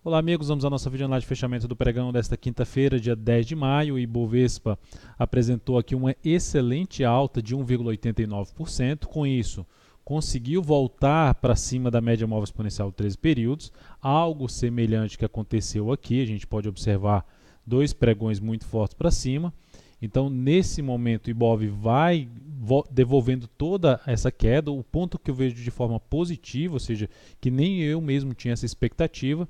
Olá amigos, vamos à nossa videoanálise de fechamento do pregão desta quinta-feira, dia 10 de maio. O Ibovespa apresentou aqui uma excelente alta de 1,89%. Com isso, conseguiu voltar para cima da média móvel exponencial de 13 períodos. Algo semelhante que aconteceu aqui, a gente pode observar dois pregões muito fortes para cima. Então, nesse momento, o Ibov vai devolvendo toda essa queda. O ponto que eu vejo de forma positiva, ou seja, que nem eu mesmo tinha essa expectativa,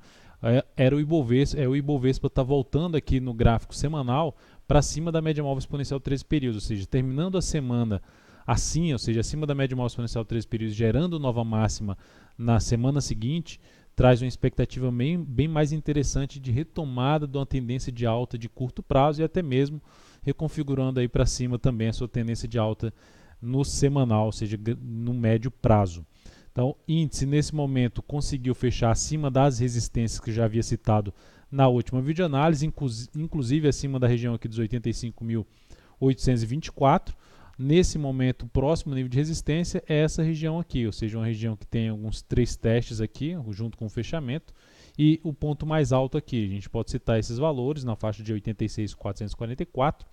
era o Ibovespa está voltando aqui no gráfico semanal para cima da média móvel exponencial de 13 períodos, ou seja, terminando a semana assim, ou seja, acima da média móvel exponencial de 13 períodos, gerando nova máxima na semana seguinte, traz uma expectativa bem mais interessante de retomada de uma tendência de alta de curto prazo e até mesmo reconfigurando aí para cima também a sua tendência de alta no semanal, ou seja, no médio prazo. Então, índice nesse momento conseguiu fechar acima das resistências que já havia citado na última videoanálise, inclusive acima da região aqui dos 85.824. Nesse momento, o próximo nível de resistência é essa região aqui, ou seja, uma região que tem alguns 3 testes aqui, junto com o fechamento, e o ponto mais alto aqui. A gente pode citar esses valores na faixa de 86.444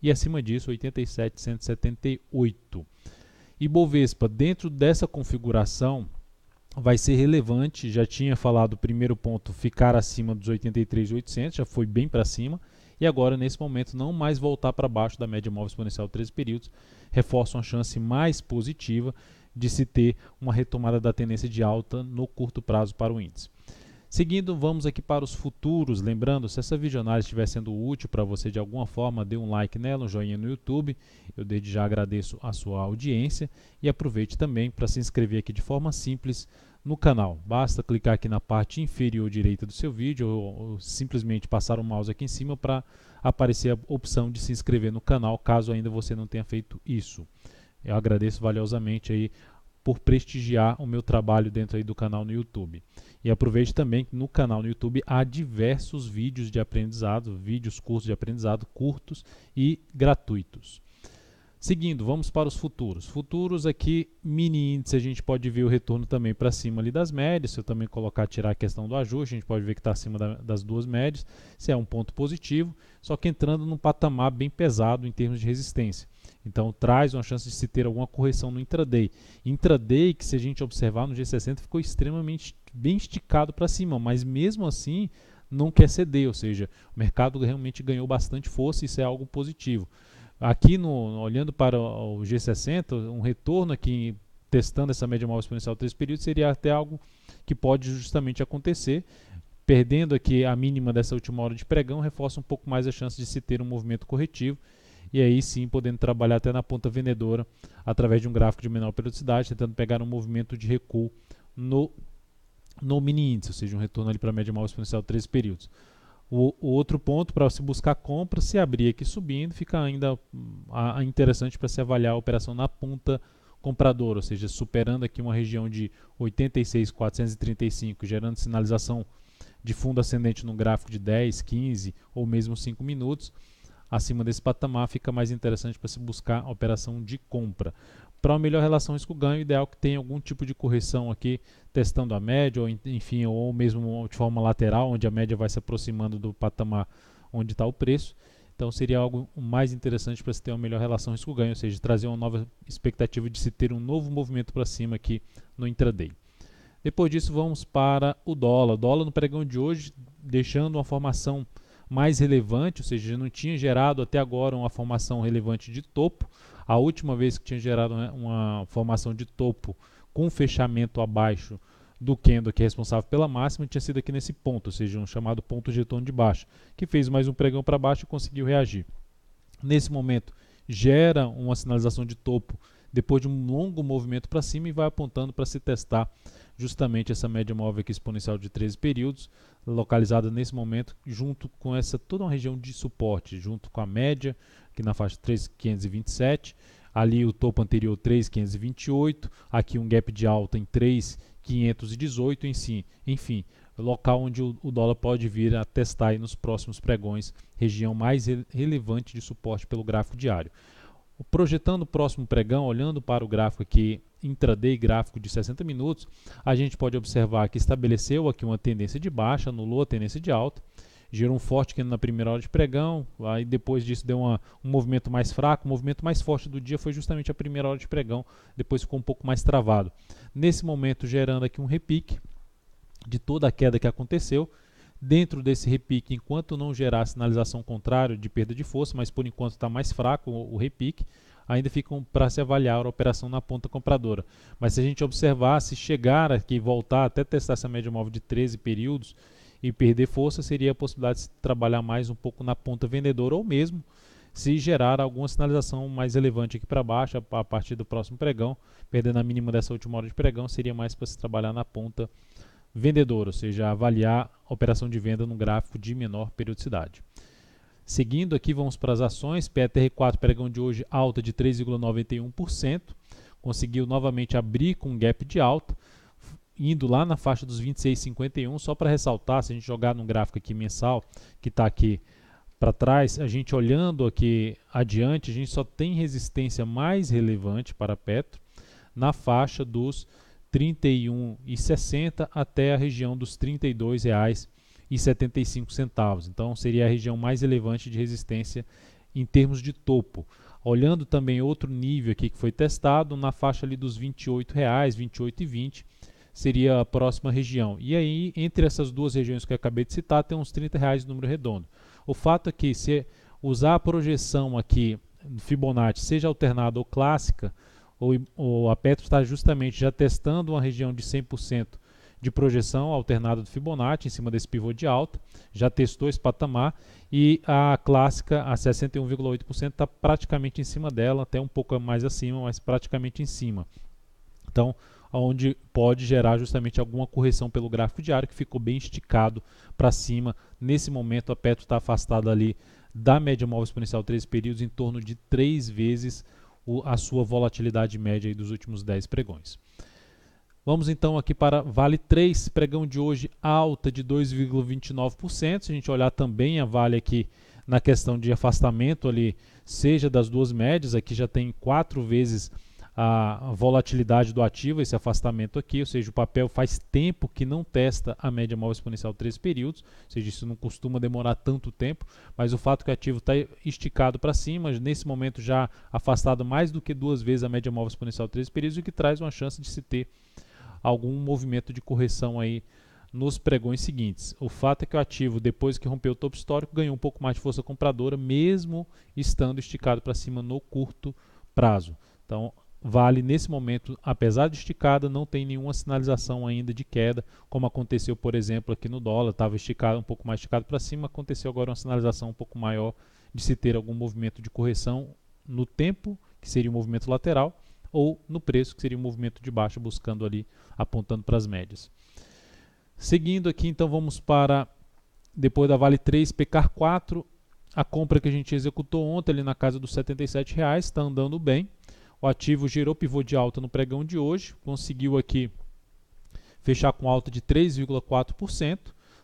e acima disso 87.178. Ibovespa, dentro dessa configuração, vai ser relevante. Já tinha falado o primeiro ponto, ficar acima dos 83.800, já foi bem para cima. E agora, nesse momento, não mais voltar para baixo da média móvel exponencial de 13 períodos, reforça uma chance mais positiva de se ter uma retomada da tendência de alta no curto prazo para o índice. Seguindo, vamos aqui para os futuros. Lembrando, se essa videoanálise estiver sendo útil para você de alguma forma, dê um like nela, um joinha no YouTube. Eu desde já agradeço a sua audiência e aproveite também para se inscrever aqui de forma simples no canal. Basta clicar aqui na parte inferior direita do seu vídeo ou simplesmente passar o mouse aqui em cima para aparecer a opção de se inscrever no canal, caso ainda você não tenha feito isso. Eu agradeço valiosamente aí por prestigiar o meu trabalho dentro aí do canal no YouTube. E aproveite também que no canal no YouTube há diversos vídeos de aprendizado, cursos de aprendizado curtos e gratuitos. Seguindo, vamos para os futuros. Futuros aqui, mini índice, a gente pode ver o retorno também para cima ali das médias. Se eu também tirar a questão do ajuste, a gente pode ver que está acima das duas médias. Isso é um ponto positivo, só que entrando num patamar bem pesado em termos de resistência. Então traz uma chance de se ter alguma correção no intraday. Intraday, que se a gente observar no G60, ficou extremamente bem esticado para cima, mas mesmo assim não quer ceder, ou seja, o mercado realmente ganhou bastante força e isso é algo positivo. Aqui, olhando para o G60, um retorno aqui, testando essa média móvel exponencial de 3 períodos, seria até algo que pode justamente acontecer. Perdendo aqui a mínima dessa última hora de pregão, reforça um pouco mais a chance de se ter um movimento corretivo. E aí sim, podendo trabalhar até na ponta vendedora, através de um gráfico de menor periodicidade, tentando pegar um movimento de recuo no mini índice, ou seja, um retorno ali para a média móvel exponencial de 13 períodos. O outro ponto para se buscar compra, se abrir aqui subindo, fica ainda interessante para se avaliar a operação na ponta compradora, ou seja, superando aqui uma região de 86.435, gerando sinalização de fundo ascendente no gráfico de 10, 15 ou mesmo 5 minutos. Acima desse patamar fica mais interessante para se buscar a operação de compra. Para uma melhor relação risco-ganho, ideal que tenha algum tipo de correção aqui, testando a média, ou enfim, ou mesmo de forma lateral, onde a média vai se aproximando do patamar onde está o preço. Então seria algo mais interessante para se ter uma melhor relação risco-ganho, ou seja, trazer uma nova expectativa de se ter um novo movimento para cima aqui no intraday. Depois disso, vamos para o dólar. O dólar no pregão de hoje, deixando uma formação mais relevante, ou seja, não tinha gerado até agora uma formação relevante de topo. A última vez que tinha gerado uma formação de topo com fechamento abaixo do candle que é responsável pela máxima tinha sido aqui nesse ponto, ou seja, um chamado ponto de retorno de baixa, que fez mais um pregão para baixo e conseguiu reagir. Nesse momento, gera uma sinalização de topo depois de um longo movimento para cima e vai apontando para se testar justamente essa média móvel aqui exponencial de 13 períodos, localizada nesse momento junto com toda uma região de suporte, junto com a média, aqui na faixa 3.527, ali o topo anterior 3.528, aqui um gap de alta em 3.518, enfim, local onde o dólar pode vir a testar aí nos próximos pregões, região mais relevante de suporte pelo gráfico diário. Projetando o próximo pregão, olhando para o gráfico aqui intraday gráfico de 60 minutos, a gente pode observar que estabeleceu aqui uma tendência de baixa, anulou a tendência de alta, gerou um forte candle na primeira hora de pregão, aí depois disso deu um movimento mais fraco. O movimento mais forte do dia foi justamente a primeira hora de pregão, depois ficou um pouco mais travado. Nesse momento, gerando aqui um repique de toda a queda que aconteceu. Dentro desse repique, enquanto não gerar sinalização contrária de perda de força, mas por enquanto está mais fraco o repique, ainda ficam para se avaliar a operação na ponta compradora. Mas se a gente observar, se chegar aqui e voltar até testar essa média móvel de 13 períodos e perder força, seria a possibilidade de se trabalhar mais um pouco na ponta vendedora, ou mesmo se gerar alguma sinalização mais relevante aqui para baixo, a partir do próximo pregão, perdendo a mínima dessa última hora de pregão, seria mais para se trabalhar na ponta vendedor, ou seja, avaliar a operação de venda no gráfico de menor periodicidade. Seguindo aqui, vamos para as ações. PETR4, pregão de hoje, alta de 3,91%, conseguiu novamente abrir com um gap de alta, indo lá na faixa dos 26,51. Só para ressaltar, se a gente jogar no gráfico aqui mensal, que está aqui para trás, a gente olhando aqui adiante, a gente só tem resistência mais relevante para a Petro na faixa dos R$ 31,60 até a região dos R$ 32,75. Então seria a região mais relevante de resistência em termos de topo. Olhando também outro nível aqui que foi testado, na faixa ali dos R$ 28,00, R$ 28,20 seria a próxima região. E aí, entre essas duas regiões que eu acabei de citar, tem uns R$ 30,00 de número redondo. O fato é que, se usar a projeção aqui Fibonacci, seja alternada ou clássica, a Petro está justamente já testando uma região de 100% de projeção alternada do Fibonacci em cima desse pivô de alta, já testou esse patamar, e a clássica a 61,8% está praticamente em cima dela, até um pouco mais acima, mas praticamente em cima. Então, onde pode gerar justamente alguma correção pelo gráfico diário, que ficou bem esticado para cima. Nesse momento, a Petro está afastada ali da média móvel exponencial 13 períodos em torno de 3 vezes a sua volatilidade média aí dos últimos 10 pregões. Vamos então aqui para Vale 3, pregão de hoje, alta de 2,29%. Se a gente olhar também a Vale aqui na questão de afastamento ali, seja das duas médias, aqui já tem 4 vezes a volatilidade do ativo, esse afastamento aqui, ou seja, o papel faz tempo que não testa a média móvel exponencial 13 períodos, ou seja, isso não costuma demorar tanto tempo, mas o fato que o ativo está esticado para cima, nesse momento já afastado mais do que 2 vezes a média móvel exponencial 13 períodos, o que traz uma chance de se ter algum movimento de correção aí nos pregões seguintes. O fato é que o ativo, depois que rompeu o topo histórico, ganhou um pouco mais de força compradora, mesmo estando esticado para cima no curto prazo. Então, Vale, nesse momento, apesar de esticada, não tem nenhuma sinalização ainda de queda, como aconteceu, por exemplo, aqui no dólar, estava esticado, um pouco mais esticado para cima, aconteceu agora uma sinalização um pouco maior de se ter algum movimento de correção no tempo, que seria um movimento lateral, ou no preço, que seria um movimento de baixa, buscando ali, apontando para as médias. Seguindo aqui, então, vamos para, depois da Vale 3, Pecar 4, a compra que a gente executou ontem ali na casa dos R$ 77,00, está andando bem. O ativo gerou pivô de alta no pregão de hoje, conseguiu aqui fechar com alta de 3,4%.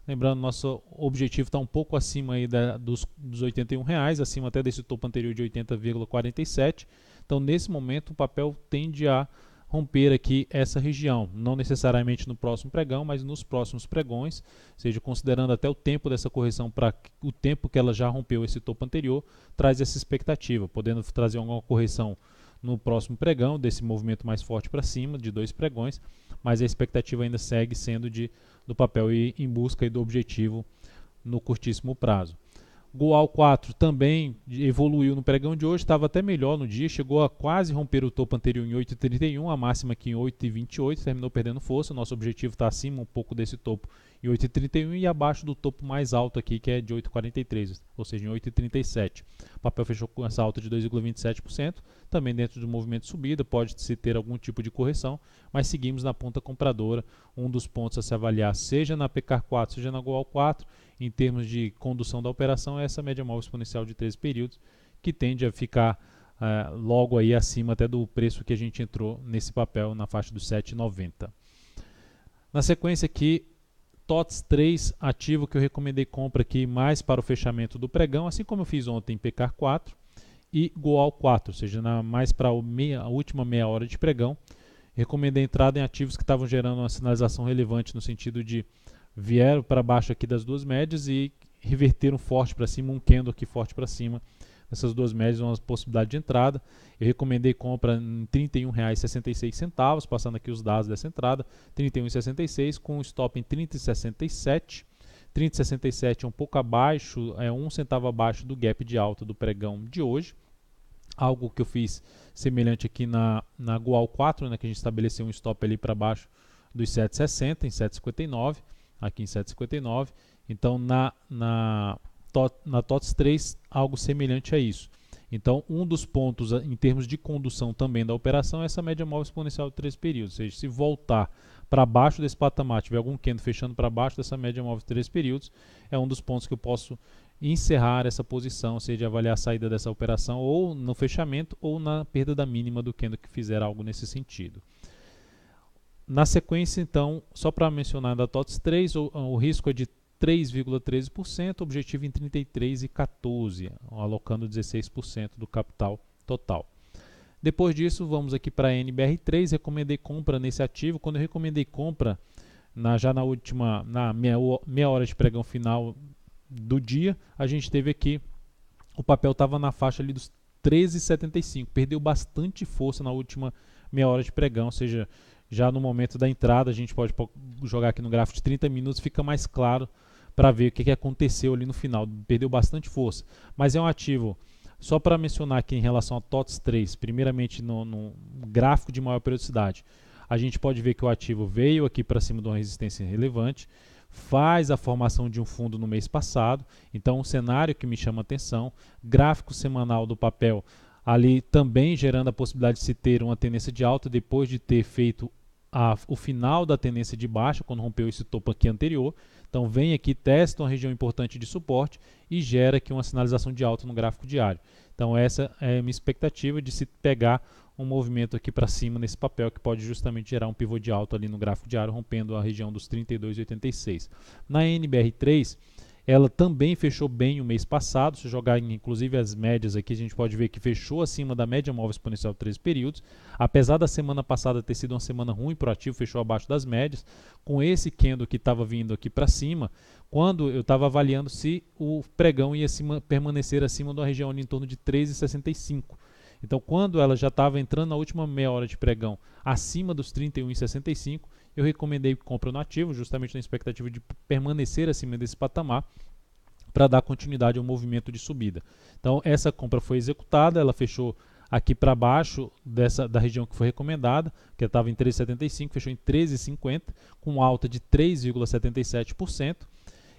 Lembrando, nosso objetivo está um pouco acima aí dos R$ 81,00, acima até desse topo anterior de 80,47. Então, nesse momento, o papel tende a romper aqui essa região, não necessariamente no próximo pregão, mas nos próximos pregões, ou seja, considerando até o tempo dessa correção para o tempo que ela já rompeu esse topo anterior, traz essa expectativa, podendo trazer alguma correção no próximo pregão, desse movimento mais forte para cima, de 2 pregões, mas a expectativa ainda segue sendo do papel ir em busca do objetivo no curtíssimo prazo. Goal 4 também evoluiu no pregão de hoje, estava até melhor no dia, chegou a quase romper o topo anterior em 8,31, a máxima aqui em 8,28, terminou perdendo força. Nosso objetivo está acima um pouco desse topo em 8,31 e abaixo do topo mais alto aqui, que é de 8,43, ou seja, em 8,37. O papel fechou com essa alta de 2,27%, também dentro do movimento de subida, pode-se ter algum tipo de correção, mas seguimos na ponta compradora. Um dos pontos a se avaliar, seja na PK 4, seja na Goal 4, em termos de condução da operação, é essa média móvel exponencial de 13 períodos, que tende a ficar logo aí acima até do preço que a gente entrou nesse papel, na faixa dos 7,90. Na sequência aqui, TOTS 3, ativo que eu recomendei compra aqui mais para o fechamento do pregão, assim como eu fiz ontem em PK 4 e Goal 4, ou seja, mais para a última meia hora de pregão. Recomendei entrada em ativos que estavam gerando uma sinalização relevante no sentido de vieram para baixo aqui das duas médias e reverteram forte para cima, um candle aqui forte para cima. Essas duas médias uma possibilidade de entrada. Eu recomendei compra em R$ 31,66, passando aqui os dados dessa entrada, R$ 31,66 com stop em R$ 30,67. 30,67 é um pouco abaixo, é 1 centavo abaixo do gap de alta do pregão de hoje. Algo que eu fiz semelhante aqui na Goal 4, né, que a gente estabeleceu um stop ali para baixo dos 7,60 em 7,59, aqui em 7,59. Então na TOTS 3, algo semelhante a isso. Então, um dos pontos em termos de condução também da operação é essa média móvel exponencial de 3 períodos. Ou seja, se voltar para baixo desse patamar, tiver algum candle fechando para baixo dessa média móvel de 3 períodos, é um dos pontos que eu posso encerrar essa posição, ou seja, avaliar a saída dessa operação ou no fechamento ou na perda da mínima do candle que fizer algo nesse sentido. Na sequência, então, só para mencionar da TOTS 3, o risco é de 3,13%, objetivo em 33,14%, alocando 16% do capital total. Depois disso, vamos aqui para a NBR3, recomendei compra nesse ativo. Quando eu recomendei compra, na meia hora de pregão final do dia, a gente teve aqui, o papel estava na faixa ali dos 13,75, perdeu bastante força na última meia hora de pregão, ou seja, já no momento da entrada, a gente pode jogar aqui no gráfico de 30 minutos, fica mais claro para ver o que aconteceu ali no final, perdeu bastante força, mas é um ativo, só para mencionar aqui em relação a TOTS 3, primeiramente no gráfico de maior periodicidade, a gente pode ver que o ativo veio aqui para cima de uma resistência relevante, faz a formação de um fundo no mês passado, então um cenário que me chama atenção, gráfico semanal do papel ali também gerando a possibilidade de se ter uma tendência de alta depois de ter feito o final da tendência de baixa, quando rompeu esse topo aqui anterior. Então vem aqui, testa uma região importante de suporte e gera aqui uma sinalização de alta no gráfico diário. Então essa é a minha expectativa de se pegar um movimento aqui para cima nesse papel que pode justamente gerar um pivô de alta ali no gráfico diário, rompendo a região dos 32,86. Na NBR3, ela também fechou bem o mês passado, se jogar inclusive as médias aqui, a gente pode ver que fechou acima da média móvel exponencial de 13 períodos, apesar da semana passada ter sido uma semana ruim para o ativo, fechou abaixo das médias, com esse candle que estava vindo aqui para cima, quando eu estava avaliando se o pregão ia permanecer acima da região ali em torno de 13,65. Então, quando ela já estava entrando na última meia hora de pregão acima dos 31,65, eu recomendei compra no ativo, justamente na expectativa de permanecer acima desse patamar para dar continuidade ao movimento de subida. Então, essa compra foi executada, ela fechou aqui para baixo da região que foi recomendada, que estava em 13,75, fechou em 13,50, com alta de 3,77%.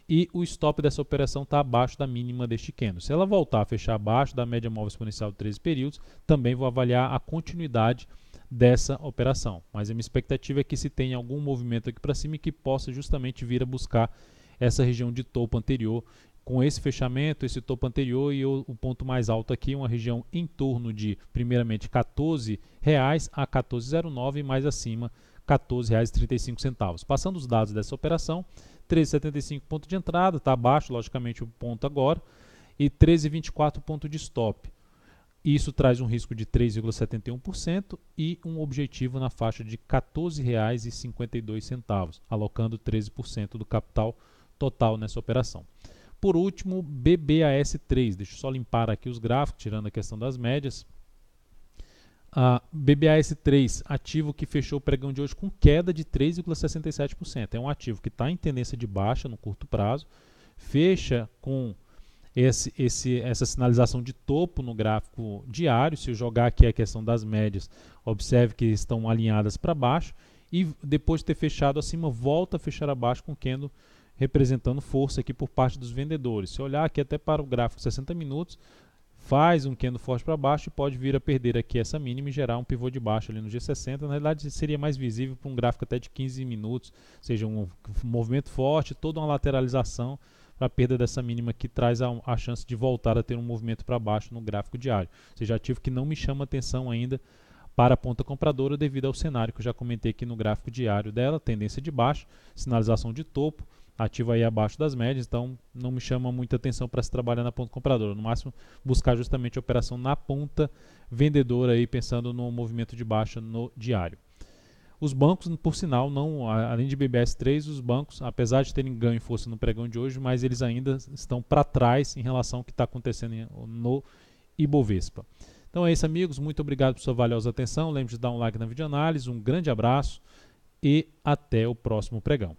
E o stop dessa operação está abaixo da mínima deste candle. Se ela voltar a fechar abaixo da média móvel exponencial de 13 períodos, também vou avaliar a continuidade dessa operação. Mas a minha expectativa é que se tenha algum movimento aqui para cima e que possa justamente vir a buscar essa região de topo anterior. Com esse fechamento, esse topo anterior e o ponto mais alto aqui, uma região em torno de, primeiramente, R$ 14,00 a R$ 14,09 e mais acima, R$ 14,35. Passando os dados dessa operação, 13,75 ponto de entrada, está abaixo, logicamente, o ponto agora, e 13,24 ponto de stop. Isso traz um risco de 3,71% e um objetivo na faixa de R$ 14,52, alocando 13% do capital total nessa operação. Por último, BBAS3, deixa eu só limpar aqui os gráficos, tirando a questão das médias. BBAS3, ativo que fechou o pregão de hoje com queda de 3,67%. É um ativo que está em tendência de baixa no curto prazo, fecha com essa sinalização de topo no gráfico diário. Se eu jogar aqui a questão das médias, observe que estão alinhadas para baixo e depois de ter fechado acima, volta a fechar abaixo com o candle representando força aqui por parte dos vendedores. Se olhar aqui até para o gráfico 60 minutos, faz um candle forte para baixo e pode vir a perder aqui essa mínima e gerar um pivô de baixo ali no G60. Na realidade, seria mais visível para um gráfico até de 15 minutos, ou seja, um movimento forte, toda uma lateralização para a perda dessa mínima que traz a chance de voltar a ter um movimento para baixo no gráfico diário. Ou seja, ativo que não me chama atenção ainda para a ponta compradora devido ao cenário que eu já comentei aqui no gráfico diário dela, tendência de baixo, sinalização de topo, ativo aí abaixo das médias, então não me chama muita atenção para se trabalhar na ponta compradora. No máximo, buscar justamente a operação na ponta vendedora, aí, pensando no movimento de baixa no diário. Os bancos, por sinal, não, além de BBS3, os bancos, apesar de terem ganho força no pregão de hoje, mas eles ainda estão para trás em relação ao que está acontecendo no Ibovespa. Então é isso, amigos. Muito obrigado por sua valiosa atenção. Lembre-se de dar um like na videoanálise. Um grande abraço e até o próximo pregão.